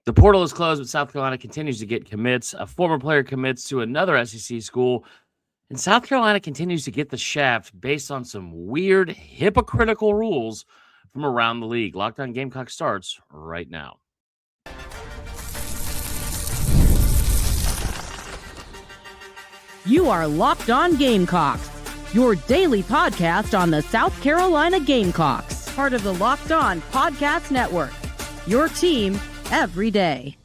The portal is closed, but South Carolina continues to get commits. A former player commits to another SEC school, and South Carolina continues to get the shaft based on some weird, hypocritical rules from around the league. Locked On Gamecocks starts right now. You are Locked On Gamecocks, your daily podcast on the South Carolina Gamecocks, part of the Locked On Podcast Network, your team every day.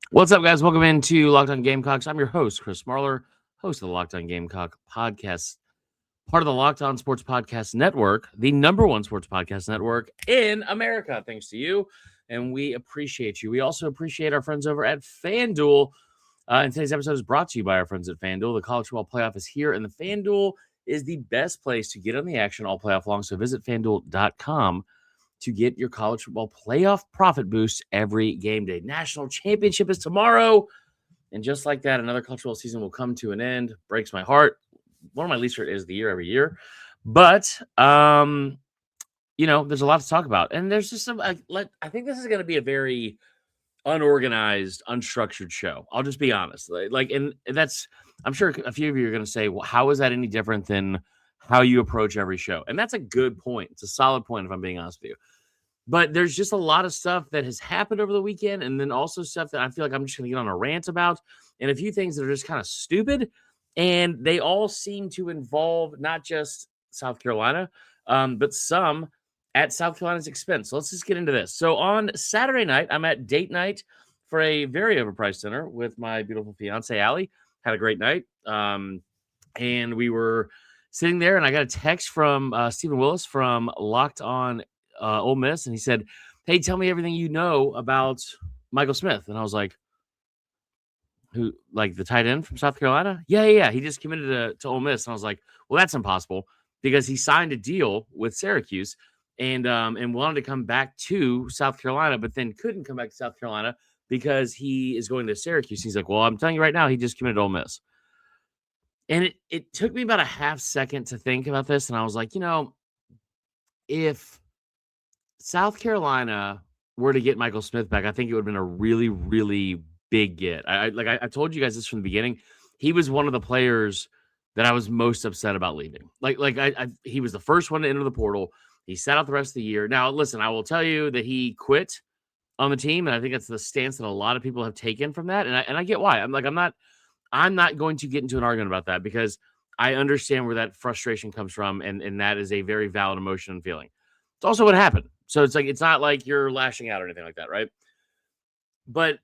What's up, guys? Welcome into Locked On Gamecocks. I'm your host, Chris Marler, host of the Locked On Gamecock podcast, part of the Locked On Sports Podcast Network, the number one sports podcast network in America, thanks to you, and we appreciate you. We also appreciate our friends over at FanDuel. And today's episode is brought to you by our friends at FanDuel. The college football playoff is here, and the FanDuel is the best place to get on the action all playoff long. So visit FanDuel.com to get your college football playoff profit boost every game day. National championship is tomorrow, and just like that, another college football season will come to an end. Breaks my heart. One of my least favorite days of the year every year. But, there's a lot to talk about. And there's just some, I think this is going to be a very unorganized, unstructured show. I'll just be honest. And that's, I'm sure a few of you are going to say, well, how is that any different than how you approach every show? And that's a good point. It's a solid point, if I'm being honest with you. But there's just a lot of stuff that has happened over the weekend, and then also stuff that I feel like I'm just going to get on a rant about, and a few things that are just kind of stupid, and they all seem to involve not just South Carolina, but some at South Carolina's expense. So let's just get into this. So on Saturday night, I'm at date night for a very overpriced dinner with my beautiful fiance, Allie. Had a great night. And we were sitting there, and I got a text from Stephen Willis from Locked On Ole Miss, and he said, "Hey, tell me everything you know about Michael Smith." And I was like, "Who? Like the tight end from South Carolina?" Yeah. He just committed to Ole Miss, and I was like, "Well, that's impossible because he signed a deal with Syracuse and wanted to come back to South Carolina, but then couldn't come back to South Carolina because he is going to Syracuse." He's like, "Well, I'm telling you right now, he just committed to Ole Miss." And it took me about a half second to think about this, and I was like, if South Carolina were to get Michael Smith back, I think it would have been a really, really big get. I told you guys this from the beginning. He was one of the players that I was most upset about leaving. He was the first one to enter the portal. He sat out the rest of the year. Now, listen, I will tell you that he quit on the team, and I think that's the stance that a lot of people have taken from that. And I get why. I'm not going to get into an argument about that because I understand where that frustration comes from, and that is a very valid emotion and feeling. It's also what happened. So it's not like you're lashing out or anything like that, right? But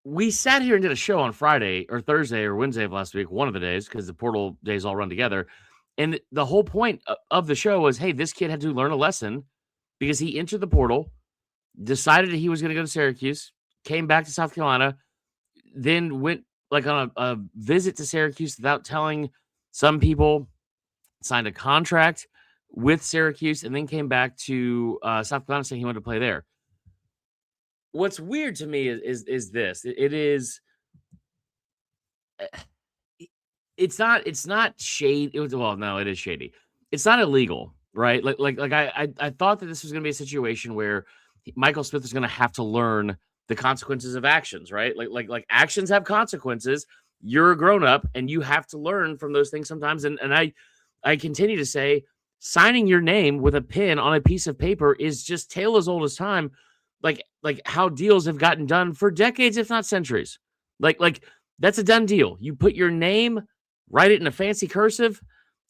we sat here and did a show on Friday or Thursday or Wednesday of last week, one of the days, because the portal days all run together. And the whole point of the show was, hey, this kid had to learn a lesson because he entered the portal, decided that he was going to go to Syracuse, came back to South Carolina, then went on a visit to Syracuse without telling some people, signed a contract with Syracuse, and then came back to South Carolina saying he wanted to play there. What's weird to me is this. It's not shady. No, it is shady. It's not illegal, right? I thought that this was going to be a situation where Michael Smith is going to have to learn the consequences of actions, right? Like actions have consequences. You're a grown up, and you have to learn from those things sometimes. And I continue to say, signing your name with a pen on a piece of paper is just tale as old as time. Like how deals have gotten done for decades, if not centuries. Like that's a done deal. You put your name, write it in a fancy cursive,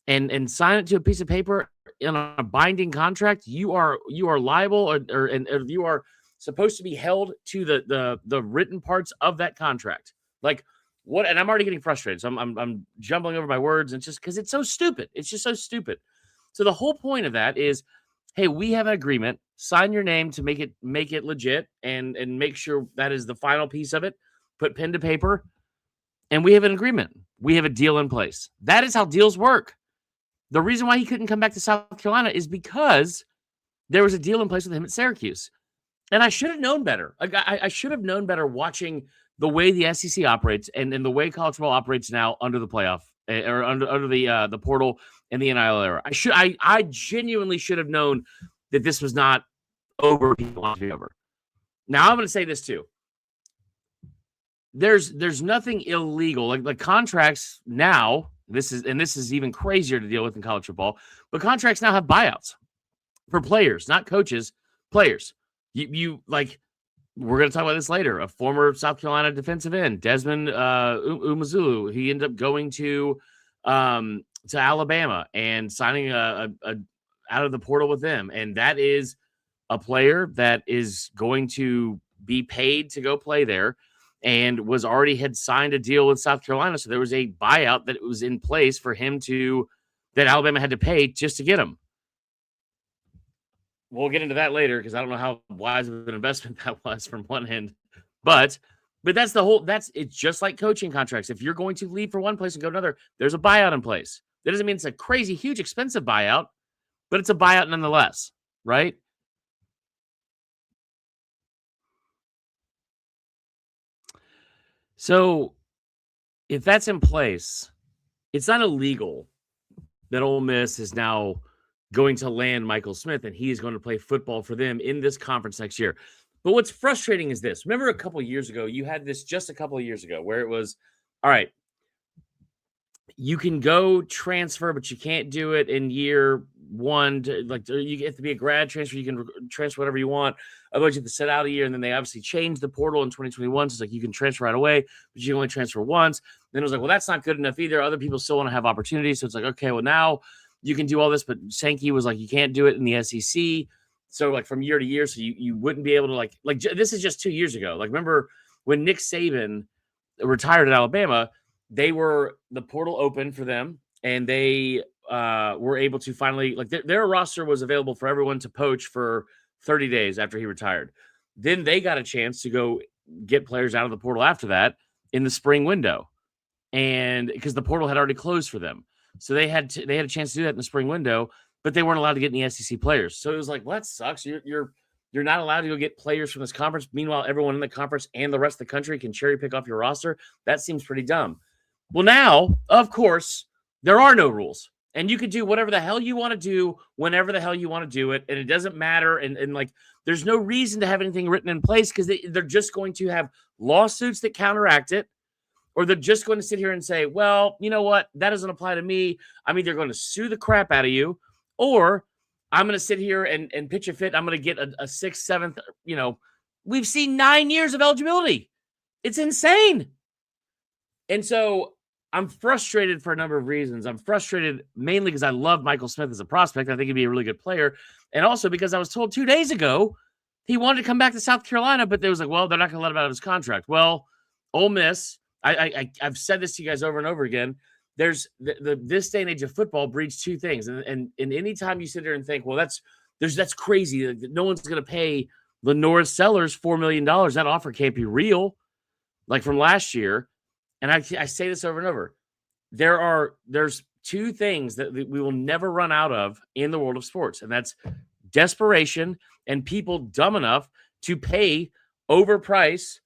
and sign it to a piece of paper in a binding contract. You are liable, or you are supposed to be held to the written parts of that contract. Like what? And I'm already getting frustrated, so I'm jumbling over my words, and just because it's so stupid. It's just so stupid. So the whole point of that is, hey, we have an agreement. Sign your name to make it legit, and make sure that is the final piece of it. Put pen to paper, and we have an agreement. We have a deal in place. That is how deals work. The reason why he couldn't come back to South Carolina is because there was a deal in place with him at Syracuse. And I should have known better. I should have known better watching the way the SEC operates and the way college football operates now under the playoff or under the portal and the NIL era. I genuinely should have known that this was not over. People want to be over. Now I'm going to say this too. There's nothing illegal. Like contracts now, this is even crazier to deal with in college football, but contracts now have buyouts for players, not coaches, players. You like, we're going to talk about this later. A former South Carolina defensive end, Desmond Umazulu, he ended up going to Alabama and signing a out of the portal with them. And that is a player that is going to be paid to go play there and had signed a deal with South Carolina. So there was a buyout that was in place for him that Alabama had to pay just to get him. We'll get into that later because I don't know how wise of an investment that was from one end. But that's it's just like coaching contracts. If you're going to leave for one place and go to another, there's a buyout in place. That doesn't mean it's a crazy, huge, expensive buyout, but it's a buyout nonetheless, right? So if that's in place, it's not illegal that Ole Miss is now going to land Michael Smith and he is going to play football for them in this conference next year. But what's frustrating is this. Remember a couple of years ago, you had this just a couple of years ago where it was, all right, you can go transfer, but you can't do it in year one. You have to be a grad transfer. You can transfer whatever you want. Otherwise, you have to sit out a year. And then they obviously changed the portal in 2021. So it's like you can transfer right away, but you can only transfer once. Then it was like, well, that's not good enough either. Other people still want to have opportunities. So it's like, okay, well, now you can do all this. But Sankey was like, you can't do it in the SEC. So like from year to year, so you wouldn't be able to like this is just 2 years ago. Like remember when Nick Saban retired at Alabama, the portal open for them and they were able to finally their roster was available for everyone to poach for 30 days after he retired. Then they got a chance to go get players out of the portal after that in the spring window. And because the portal had already closed for them. So they had a chance to do that in the spring window, but they weren't allowed to get any SEC players. So it was like, well, that sucks. You're not allowed to go get players from this conference. Meanwhile, everyone in the conference and the rest of the country can cherry pick off your roster. That seems pretty dumb. Well, now, of course, there are no rules. And you can do whatever the hell you want to do whenever the hell you want to do it. And it doesn't matter. And like, there's no reason to have anything written in place because they're just going to have lawsuits that counteract it. Or they're just going to sit here and say, well, you know what? That doesn't apply to me. I'm either going to sue the crap out of you or I'm going to sit here and pitch a fit. I'm going to get a sixth, seventh, we've seen 9 years of eligibility. It's insane. And so I'm frustrated for a number of reasons. I'm frustrated mainly because I love Michael Smith as a prospect. I think he'd be a really good player. And also because I was told 2 days ago he wanted to come back to South Carolina, but they was like, well, they're not going to let him out of his contract. Well, Ole Miss, I've said this to you guys over and over again. There's this day and age of football breeds two things. And any time you sit there and think, well, that's crazy. No one's going to pay Lenore Sellers $4 million. That offer can't be real. Like from last year. And I say this over and over. There's two things that we will never run out of in the world of sports. And that's desperation and people dumb enough to pay overprice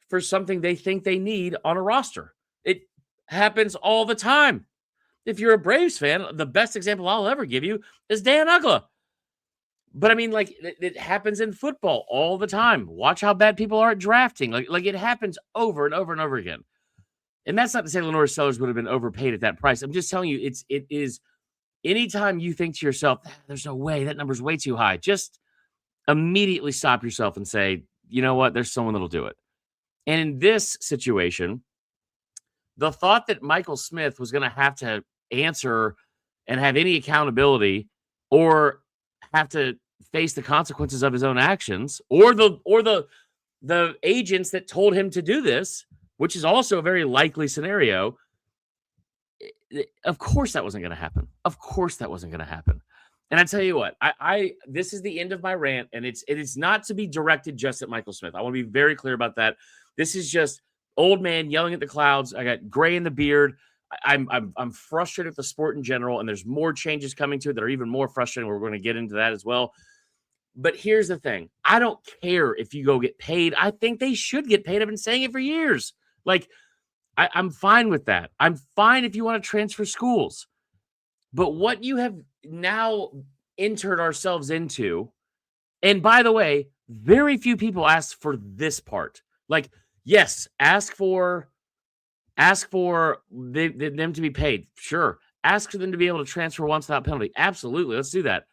for something they think they need on a roster. It happens all the time. If you're a Braves fan, the best example I'll ever give you is Dan Uggla. But I mean, like it happens in football all the time. Watch how bad people are at drafting. Like it happens over and over and over again. And that's not to say Lenore Sellers would have been overpaid at that price. I'm just telling you, it is anytime you think to yourself, there's no way, that number's way too high, just immediately stop yourself and say, you know what, there's someone that'll do it. And in this situation, the thought that Michael Smith was going to have to answer and have any accountability or have to face the consequences of his own actions or the agents that told him to do this, which is also a very likely scenario. Of course that wasn't going to happen. Of course that wasn't going to happen. And I tell you what, this is the end of my rant, and it is not to be directed just at Michael Smith. I want to be very clear about that. This is just old man yelling at the clouds. I got gray in the beard. I'm frustrated with the sport in general, and there's more changes coming to it that are even more frustrating. We're going to get into that as well. But here's the thing. I don't care if you go get paid. I think they should get paid. I've been saying it for years. Like, I'm fine with that. I'm fine if you want to transfer schools. But what you have now entered ourselves into, and by the way, very few people ask for this part. Like, yes, ask for them to be paid. Sure. Ask for them to be able to transfer once without penalty. Absolutely. Let's do that.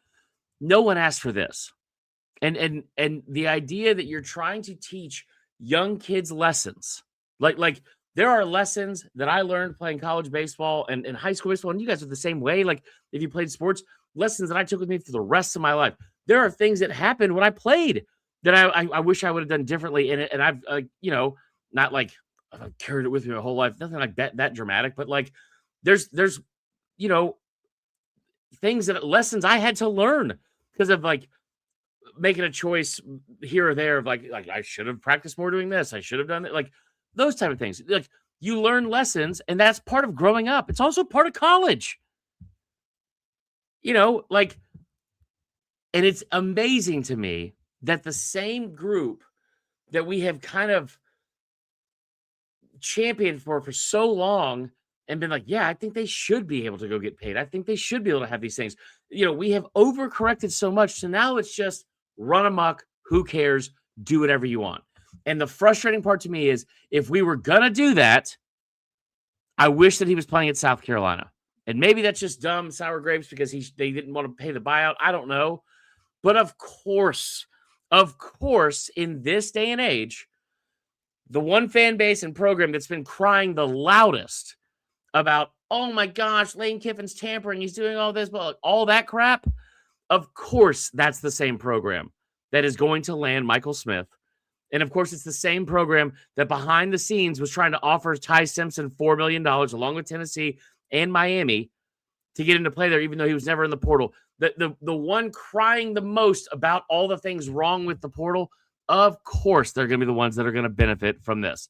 No one asked for this. And the idea that you're trying to teach young kids lessons, like there are lessons that I learned playing college baseball and high school baseball, and you guys are the same way. Like if you played sports, lessons that I took with me for the rest of my life. There are things that happened when I played that I wish I would have done differently. And I've not like I've carried it with me my whole life, nothing like that dramatic, but like there's you know things that lessons I had to learn because of like making a choice here or there of like I should have practiced more doing this. I should have done it. Like those type of things. Like you learn lessons, and that's part of growing up. It's also part of college. Like, and it's amazing to me that the same group that we have kind of championed for so long and been like, yeah, I think they should be able to go get paid. I think they should be able to have these things. We have overcorrected so much. So now it's just run amok. Who cares? Do whatever you want. And the frustrating part to me is if we were going to do that, I wish that he was playing at South Carolina. And maybe that's just dumb sour grapes because they didn't want to pay the buyout. I don't know. But of course, in this day and age, the one fan base and program that's been crying the loudest about, oh my gosh, Lane Kiffin's tampering, he's doing all this, but all that crap. Of course, that's the same program that is going to land Michael Smith. And of course, it's the same program that behind the scenes was trying to offer Ty Simpson $4 million along with Tennessee and Miami to get him to play there, even though he was never in the portal. The one crying the most about all the things wrong with the portal, of course, they're going to be the ones that are going to benefit from this.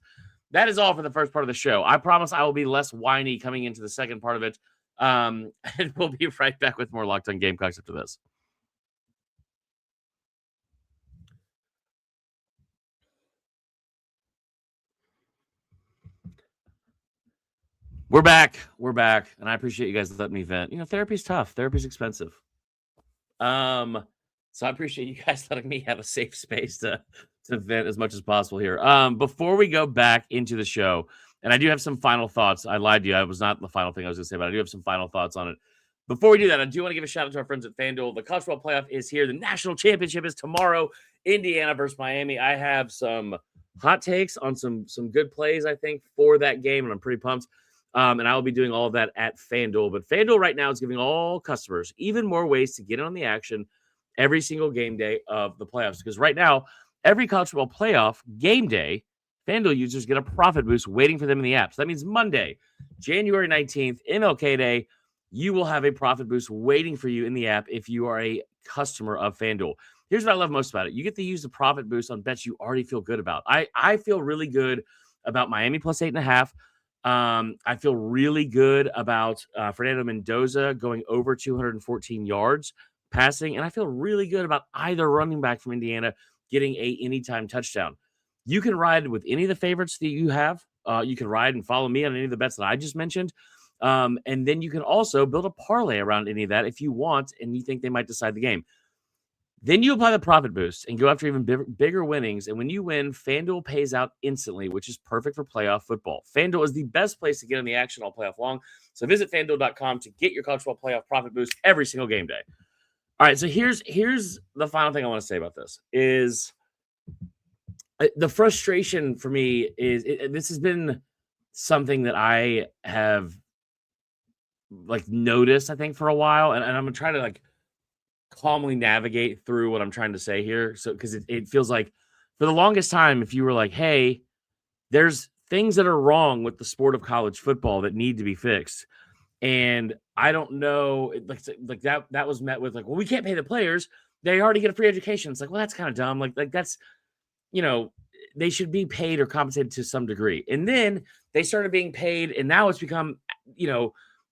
That is all for the first part of the show. I promise I will be less whiny coming into the second part of it. And we'll be right back with more Locked On Gamecocks after this. We're back, and I appreciate you guys letting me vent. Therapy's tough. Therapy's expensive. So I appreciate you guys letting me have a safe space to vent as much as possible here. Before we go back into the show, and I do have some final thoughts. I lied to you. I was not the final thing I was going to say, but I do have some final thoughts on it. Before we do that, I do want to give a shout out to our friends at FanDuel. The college football playoff is here. The national championship is tomorrow. Indiana versus Miami. I have some hot takes on some good plays, I think, for that game, and I'm pretty pumped. And I will be doing all of that at FanDuel. But FanDuel right now is giving all customers even more ways to get in on the action every single game day of the playoffs. Because right now, every college football playoff game day, FanDuel users get a profit boost waiting for them in the app. So that means Monday, January 19th, MLK Day, you will have a profit boost waiting for you in the app if you are a customer of FanDuel. Here's what I love most about it. You get to use the profit boost on bets you already feel good about. I feel really good about Miami plus 8.5. I feel really good about Fernando Mendoza going over 214 yards passing, and I feel really good about either running back from Indiana getting a anytime touchdown. You can ride with any of the favorites that you have. You can ride and follow me on any of the bets that I just mentioned. And then you can also build a parlay around any of that if you want and you think they might decide the game. Then you apply the profit boost and go after even bigger winnings. And when you win, FanDuel pays out instantly, which is perfect for playoff football. FanDuel is the best place to get in the action all playoff long. So visit FanDuel.com to get your college football playoff profit boost every single game day. All right, so here's the final thing I want to say about this is the frustration for me is this has been something that I have noticed, I think, for a while. And I'm going to try to calmly navigate through what I'm trying to say here. So, because it feels like for the longest time, if you were like, hey, there's things that are wrong with the sport of college football that need to be fixed. And I don't know, that was met with well, we can't pay the players. They already get a free education. It's well, that's kind of dumb. Like that's, they should be paid or compensated to some degree. And then they started being paid, and now it's become,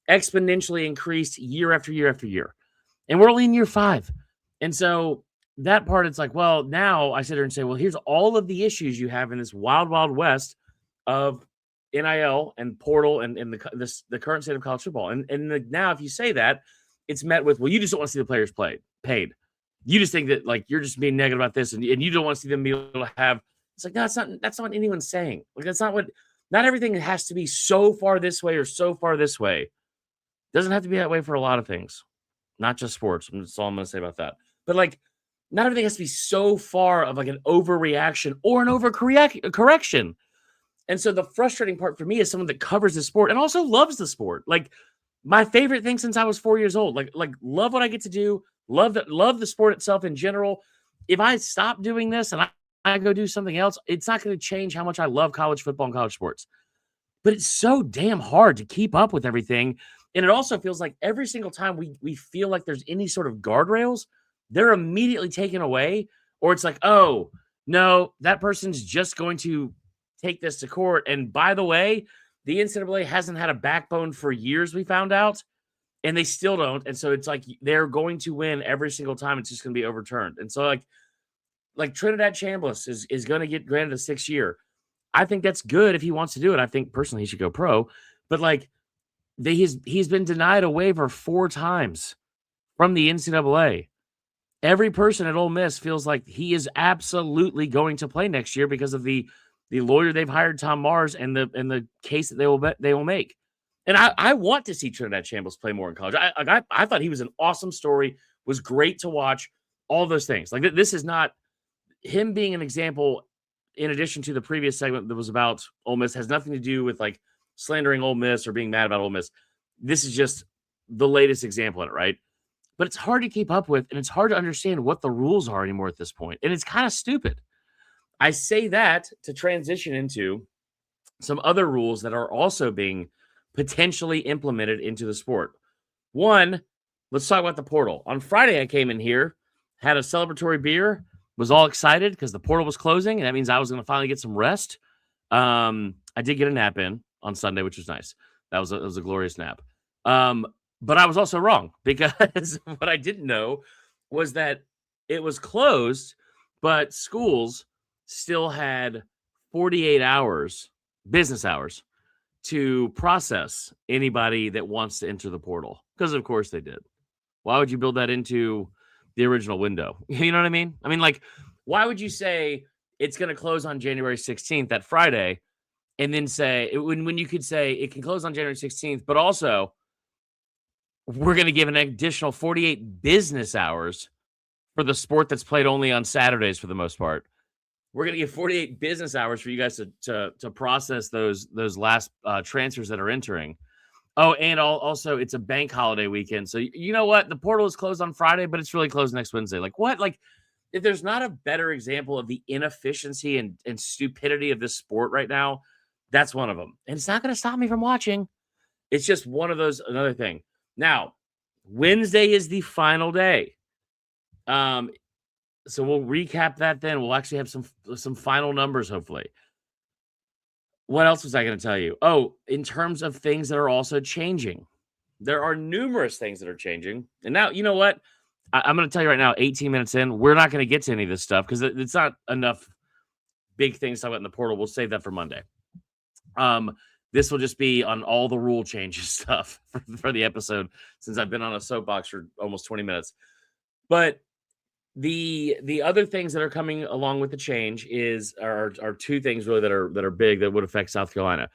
exponentially increased year after year after year. And we're only in year 5. And so that part, it's well, now I sit here and say, well, here's all of the issues you have in this wild, wild west of NIL and portal and the current state of college football. And now if you say that, it's met with, well, you just don't want to see the players paid. You just think that like you're just being negative about this, and you don't want to see them be able to have. It's like, no, that's not what anyone's saying. Like that's not what. Not everything has to be so far this way or so far this way. It doesn't have to be that way for a lot of things, not just sports. That's all I'm going to say about that. But like, not everything has to be so far of like an overreaction or an overcorrection. And so the frustrating part for me is someone that covers the sport and also loves the sport. Like my favorite thing since I was 4 years old. Like love what I get to do. Love the sport itself in general. If I stop doing this and I go do something else, it's not going to change how much I love college football and college sports. But it's so damn hard to keep up with everything. And it also feels like every single time we feel like there's any sort of guardrails, they're immediately taken away. Or it's like, oh, no, that person's just going to take this to court. And by the way, the NCAA hasn't had a backbone for years, we found out, and they still don't. And so it's like they're going to win every single time. It's just going to be overturned. And so like Trinidad Chambliss is going to get granted a 6-year. I think that's good if he wants to do it. I think personally he should go pro. But like he's been denied a waiver 4 times from the NCAA. Every person at Ole Miss feels like he is absolutely going to play next year because of the lawyer they've hired, Tom Mars, and the case that they will make. And I want to see Trinidad Chambliss play more in college. I thought he was an awesome story, was great to watch, all those things. Like this is not him being an example. In addition to the previous segment that was about Ole Miss, has nothing to do with like slandering Ole Miss or being mad about Ole Miss. This is just the latest example in it, right? But it's hard to keep up with, and it's hard to understand what the rules are anymore at this point. And it's kind of stupid. I say that to transition into some other rules that are also being potentially implemented into the sport. One, let's talk about the portal. On Friday, I came in here, had a celebratory beer, was all excited because the portal was closing, and that means I was going to finally get some rest. I did get a nap in on Sunday, which was nice. That was a glorious nap. But I was also wrong because what I didn't know was that it was closed, but schools still had 48 hours, business hours, to process anybody that wants to enter the portal. Because of course they did. Why would you build that into the original window? You know what I mean? I mean, like, why would you say it's going to close on January 16th, that Friday, and then say, when you could say it can close on January 16th, but also we're going to give an additional 48 business hours for the sport that's played only on Saturdays for the most part. We're going to give 48 business hours for you guys to process those last transfers that are entering. Oh, and also it's a bank holiday weekend. So you know what? The portal is closed on Friday, but it's really closed next Wednesday. Like what? Like if there's not a better example of the inefficiency and stupidity of this sport right now, that's one of them. And it's not going to stop me from watching. It's just one of those, another thing. Now, Wednesday is the final day. So we'll recap that then. We'll actually have some final numbers, hopefully. What else was I going to tell you? Oh, in terms of things that are also changing. There are numerous things that are changing. And now, you know what? I'm going to tell you right now, 18 minutes in, we're not going to get to any of this stuff because it's not enough big things to talk about in the portal. We'll save that for Monday. This will just be on all the rule changes stuff for the episode since I've been on a soapbox for almost 20 minutes. But the other things that are coming along with the change are 2 things really that are big that would affect South Carolina.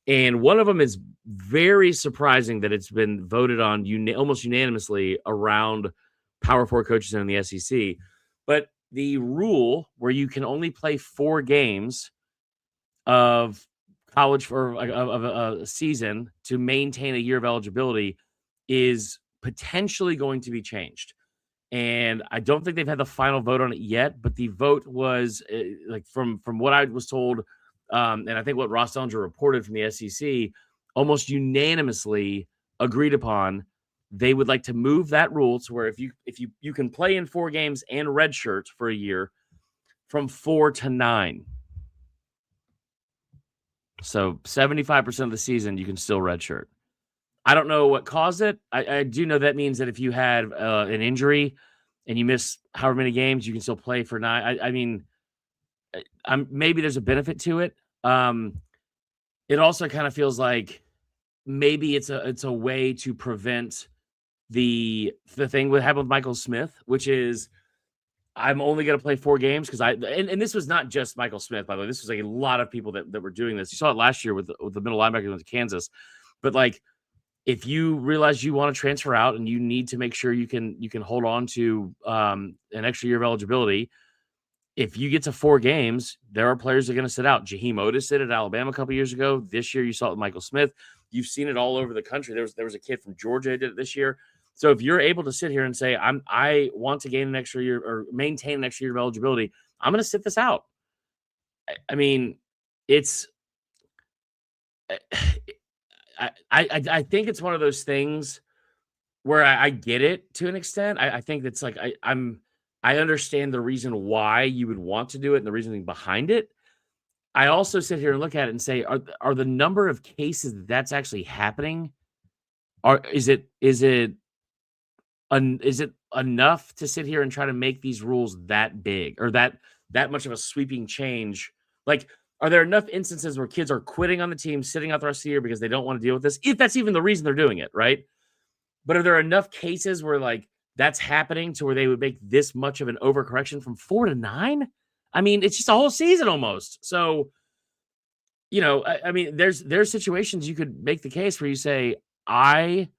And one of them is very surprising that it's been voted on almost unanimously around Power 4 coaches in the SEC. But the rule where you can only play 4 games of college for a season to maintain a year of eligibility is potentially going to be changed. And I don't think they've had the final vote on it yet, but the vote was like from what I was told, and I think what Ross Dellinger reported from the SEC, almost unanimously agreed upon. They would like to move that rule to where if you can play in 4 games and redshirt for a year from 4 to 9. So 75% of the season, you can still redshirt. I don't know what caused it. I do know that means that if you had an injury and you miss however many games, you can still play for 9. I mean, maybe there's a benefit to it. It also kind of feels like maybe it's a way to prevent the thing that happened with Michael Smith, which is I'm only going to play 4 games because and this was not just Michael Smith, by the way. This was like a lot of people that were doing this. You saw it last year with the middle linebacker who went to Kansas. But like, if you realize you want to transfer out and you need to make sure you can hold on to an extra year of eligibility, if you get to 4 games, there are players that are going to sit out. Jaheim Otis did it at Alabama a couple years ago. This year, you saw it with Michael Smith. You've seen it all over the country. There was a kid from Georgia who did it this year. So if you're able to sit here and say, I want to gain an extra year or maintain an extra year of eligibility, I'm going to sit this out. I mean, it's I think it's one of those things where I get it to an extent. I think that's like I understand the reason why you would want to do it and the reasoning behind it. I also sit here and look at it and say, are the number of cases that's actually happening? Is it enough to sit here and try to make these rules that big or that much of a sweeping change? Like, are there enough instances where kids are quitting on the team, sitting out the rest of the year because they don't want to deal with this? If that's even the reason they're doing it, right? But are there enough cases where like that's happening to where they would make this much of an overcorrection from 4 to 9? I mean, it's just a whole season almost. So, I mean, there's situations you could make the case where you say, I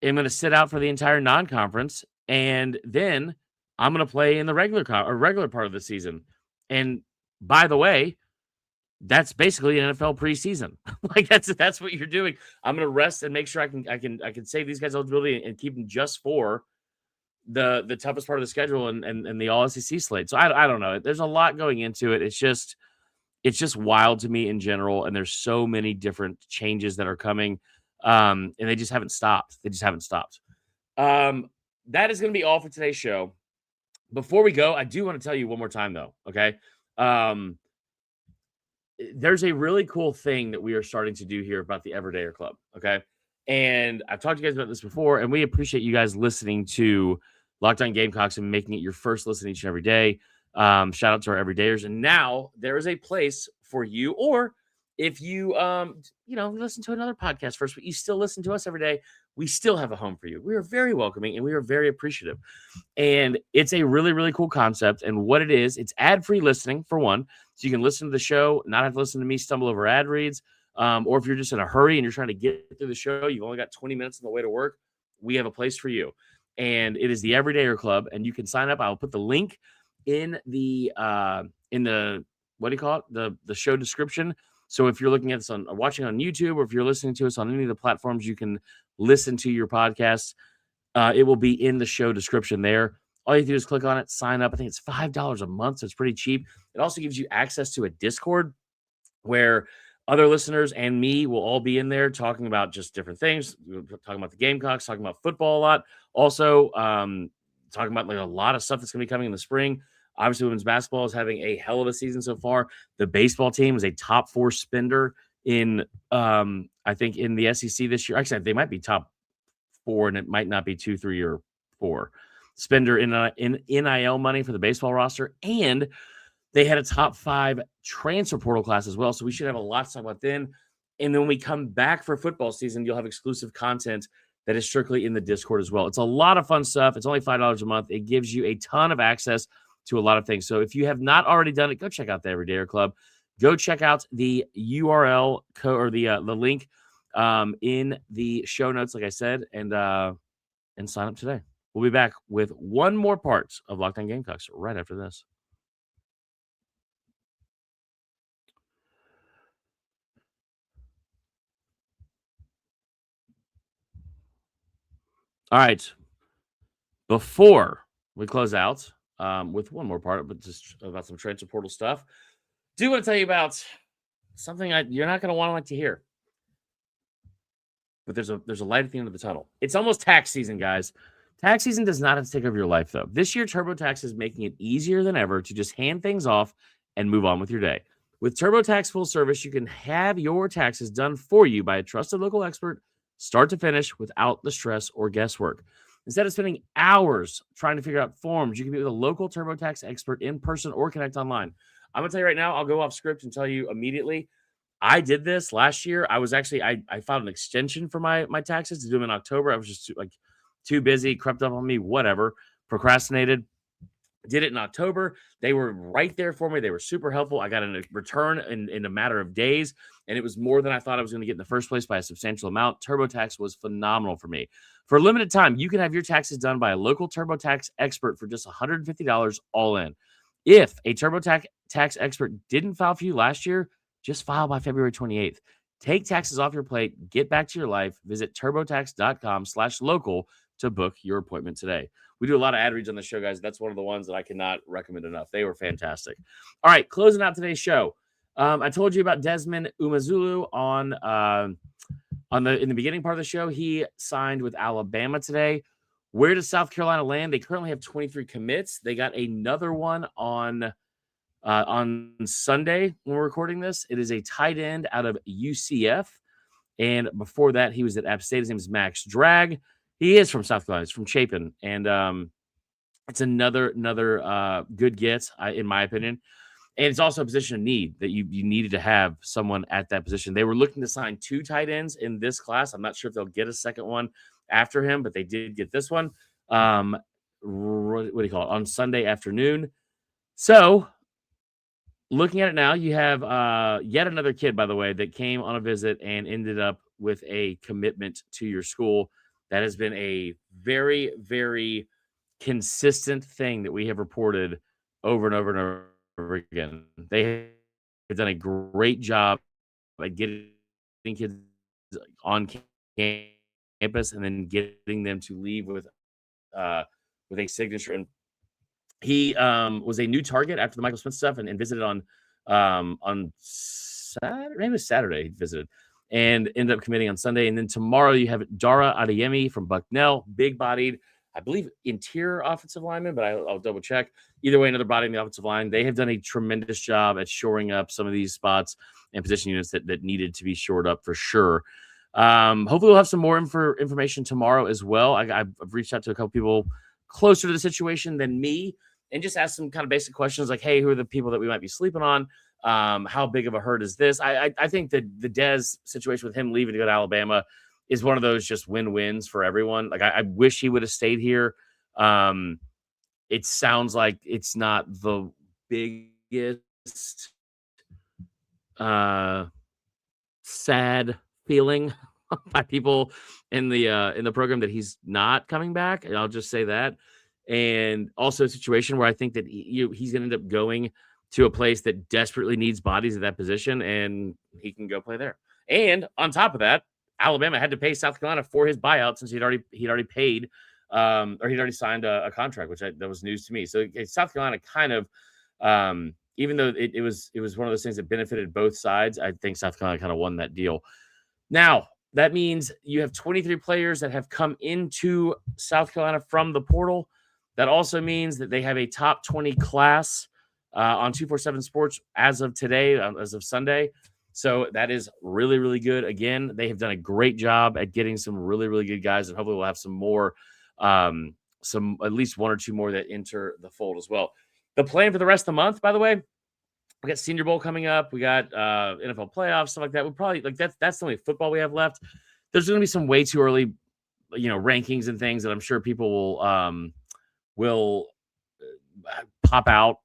am going to sit out for the entire non-conference, and then I'm going to play in the regular part of the season. And by the way, that's basically an NFL preseason. Like that's what you're doing. I'm going to rest and make sure I can save these guys eligibility and keep them just for the toughest part of the schedule and the all SEC slate. So I don't know. There's a lot going into it. It's just wild to me in general. And there's so many different changes that are coming. And they just haven't stopped. That is going to be all for today's show. Before we go, I do want to tell you one more time though. Okay. There's a really cool thing that we are starting to do here about the Everydayer Club. Okay. And I've talked to you guys about this before, and we appreciate you guys listening to Locked On Gamecocks and making it your first listen each and every day. Shout out to our Everydayers. And now there is a place for you, or if you, listen to another podcast first, but you still listen to us every day, we still have a home for you. We are very welcoming and we are very appreciative. And it's a really, really cool concept. And what it is, it's ad-free listening for one. So you can listen to the show, not have to listen to me stumble over ad reads. Or if you're just in a hurry and you're trying to get through the show, you've only got 20 minutes on the way to work, we have a place for you. And it is the Everydayer Club. And you can sign up. I'll put the link in the what do you call it? The show description. So if you're looking at this watching on YouTube, or if you're listening to us on any of the platforms, you can listen to your podcasts. It will be in the show description there. All you have to do is click on it, sign up. I think it's $5 a month, so it's pretty cheap. It also gives you access to a Discord where other listeners and me will all be in there talking about just different things. We're talking about the Gamecocks, talking about football a lot. Also, talking about like a lot of stuff that's going to be coming in the spring. Obviously, women's basketball is having a hell of a season so far. The baseball team is a top 4 spender in, I think, in the SEC this year. Actually, they might be top 4, and it might not be 2, 3, or 4 spender in NIL money for the baseball roster. And they had a top 5 transfer portal class as well. So we should have a lot to talk about then. And then when we come back for football season, you'll have exclusive content that is strictly in the Discord as well. It's a lot of fun stuff. It's only $5 a month. It gives you a ton of access to a lot of things. So if you have not already done it, go check out the Everydayer Club. Go check out the URL or the link in the show notes, like I said, and sign up today. We'll be back with one more part of Locked On Gamecocks right after this. All right. Before we close out with one more part, but just about some transfer portal stuff, do want to tell you about something you're not going to want to hear. But there's a light at the end of the tunnel. It's almost tax season, guys. Tax season does not have to take over your life, though. This year, TurboTax is making it easier than ever to just hand things off and move on with your day. With TurboTax Full Service, you can have your taxes done for you by a trusted local expert, start to finish, without the stress or guesswork. Instead of spending hours trying to figure out forms, you can meet with a local TurboTax expert in person or connect online. I'm going to tell you right now, I'll go off script and tell you immediately. I did this last year. I was actually, I filed an extension for my taxes to do them in October. I was just too busy, crept up on me, whatever, procrastinated. Did it in October. They were right there for me. They were super helpful. I got a return in a matter of days, and it was more than I thought I was going to get in the first place by a substantial amount. TurboTax was phenomenal for me. For a limited time, you can have your taxes done by a local TurboTax expert for just $150 all in. If a TurboTax expert didn't file for you last year, just file by February 28th. Take taxes off your plate. Get back to your life. Visit turbotax.com/local to book your appointment today. We do a lot of ad reads on the show, guys. That's one of the ones that I cannot recommend enough. They were fantastic. All right, closing out today's show. I told you about Desmond Umazulu in the beginning part of the show. He signed with Alabama today. Where does South Carolina land? They currently have 23 commits. They got another one on Sunday when we're recording this. It is a tight end out of UCF. And before that, he was at App State. His name is Max Drag. He is from South Carolina. He's from Chapin. And it's another good get, in my opinion. And it's also a position of need that you needed to have someone at that position. They were looking to sign 2 tight ends in this class. I'm not sure if they'll get a second one after him, but they did get this one. What do you call it? On Sunday afternoon. So looking at it now, you have yet another kid, by the way, that came on a visit and ended up with a commitment to your school. That has been a very, very consistent thing that we have reported over and over and over again. They have done a great job at getting kids on campus and then getting them to leave with a signature. And he was a new target after the Michael Smith stuff and visited on Saturday. Maybe it was Saturday he visited and ended up committing on Sunday. And then tomorrow you have Dara Adeyemi from Bucknell, big-bodied, I believe interior offensive lineman, but I'll double check. Either way, another body in the offensive line. They have done a tremendous job at shoring up some of these spots and position units that needed to be shored up for sure. Hopefully we'll have some more information tomorrow as well. I've reached out to a couple people closer to the situation than me and just asked some kind of basic questions like, hey, who are the people that we might be sleeping on? How big of a hurt is this? I think that the Dez situation with him leaving to go to Alabama is one of those just win-wins for everyone. Like I wish he would have stayed here. It sounds like it's not the biggest sad feeling by people in the program that he's not coming back. And I'll just say that. And also a situation where I think that he's going to end up going to a place that desperately needs bodies at that position, and he can go play there. And on top of that, Alabama had to pay South Carolina for his buyout since he'd already paid, or he'd already signed a contract, which that was news to me. So South Carolina kind of, even though it was one of those things that benefited both sides, I think South Carolina kind of won that deal. Now that means you have 23 players that have come into South Carolina from the portal. That also means that they have a top 20 class on 247 Sports as of today, as of Sunday. So that is really, really good. Again, they have done a great job at getting some really, really good guys, and hopefully we'll have some more, some at least 1 or 2 more that enter the fold as well. The plan for the rest of the month, by the way, we got Senior Bowl coming up. We got NFL playoffs, stuff like that. We'll probably that's the only football we have left. There's going to be some way too early, rankings and things that I'm sure people will pop out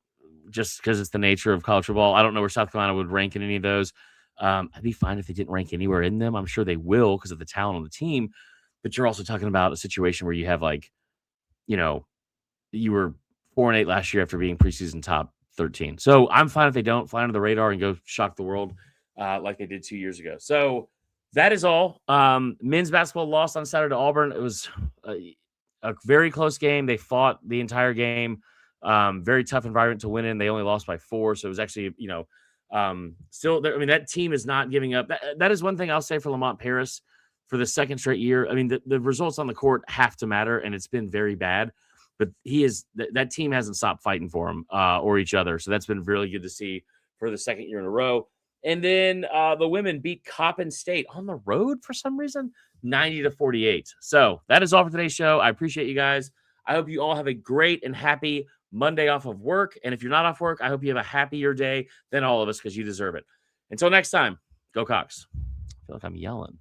just because it's the nature of college football. I don't know where South Carolina would rank in any of those. I'd be fine if they didn't rank anywhere in them. I'm sure they will because of the talent on the team. But you're also talking about a situation where you have you were 4-8 last year after being preseason top 13. So I'm fine if they don't fly under the radar and go shock the world like they did 2 years ago. So that is all. Men's basketball lost on Saturday to Auburn. It was a very close game. They fought the entire game. Very tough environment to win in. They only lost by 4. So it was actually, still there. I mean, that team is not giving up. That is one thing I'll say for Lamont Paris for the second straight year. I mean, the results on the court have to matter, and it's been very bad. But that team hasn't stopped fighting for him or each other. So that's been really good to see for the second year in a row. And then the women beat Coppin State on the road for some reason, 90-48. So that is all for today's show. I appreciate you guys. I hope you all have a great and happy Monday off of work. And if you're not off work, I hope you have a happier day than all of us because you deserve it. Until next time, go Cox. I feel like I'm yelling.